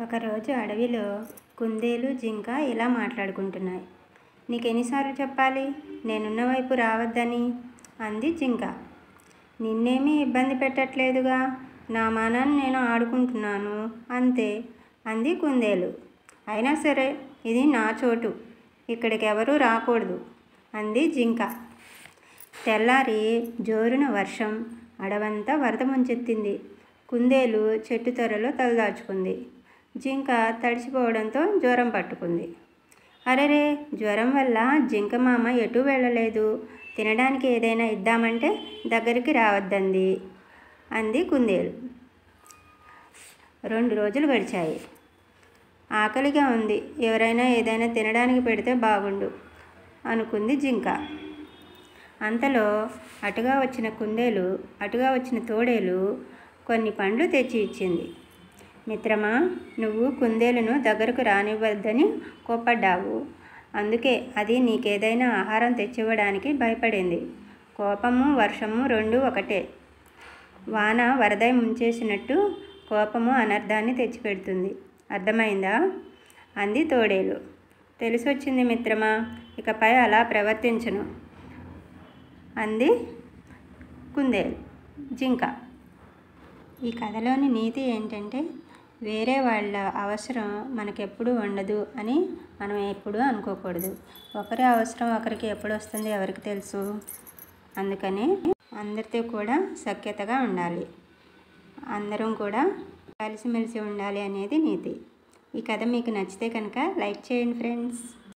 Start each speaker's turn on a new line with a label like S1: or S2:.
S1: ఒకరోజు అడవిలో కుందేలు జింక ఇలా మాట్లాడుకుంటున్నాయి. నీకెన్నిసార్లు చెప్పాలి నేనున్న వైపు రావద్దని అంది జింక. నిన్నేమీ ఇబ్బంది పెట్టట్లేదుగా, నా మానాన్ని నేను ఆడుకుంటున్నాను అంతే అంది కుందేలు. అయినా సరే ఇది నా చోటు, ఇక్కడికి ఎవరూ రాకూడదు అంది జింక. తెల్లారి జోరున వర్షం అడవంతా వరద ముంచెత్తింది. కుందేలు చెట్టు త్వరలో తలదాచుకుంది. జింక తడిసిపోవడంతో జ్వరం పట్టుకుంది. అరెరే, జ్వరం వల్ల జింక మామ ఎటూ వెళ్ళలేదు, తినడానికి ఏదైనా ఇద్దామంటే దగ్గరికి రావద్దంది అంది కుందేలు. 2 రోజులు గడిచాయి. ఆకలిగా ఉంది, ఎవరైనా ఏదైనా తినడానికి పెడితే బాగుండు అనుకుంది జింక. అంతలో అటుగా వచ్చిన తోడేలు కొన్ని పండ్లు తెచ్చి ఇచ్చింది. మిత్రమా, నువ్వు కుందేలును దగ్గరకు రానివ్వద్దని కోప్పడ్డావు, అందుకే అది నీకేదైనా ఆహారం తెచ్చివ్వడానికి భయపడింది. కోపము వర్షము రెండూ ఒకటే. వాన వరదై ముంచేసినట్టు కోపము అనర్థాన్ని తెచ్చిపెడుతుంది, అర్థమైందా అంది తోడేలు. తెలిసొచ్చింది మిత్రమా, ఇకపై అలా ప్రవర్తించను అంది జింక. ఈ కథలోని నీతి ఏంటంటే, వేరే వాళ్ళ అవసరం మనకెప్పుడు ఉండదు అని మనం ఎప్పుడూ అనుకోకూడదు. ఒకరి అవసరం ఒకరికి ఎప్పుడు వస్తుంది ఎవరికి తెలుసు. అందుకని అందరితో కూడా సఖ్యతగా ఉండాలి, అందరం కూడా కలిసిమెలిసి ఉండాలి అనేది నీతి. ఈ కథ మీకు నచ్చితే కనుక లైక్ చేయండి ఫ్రెండ్స్.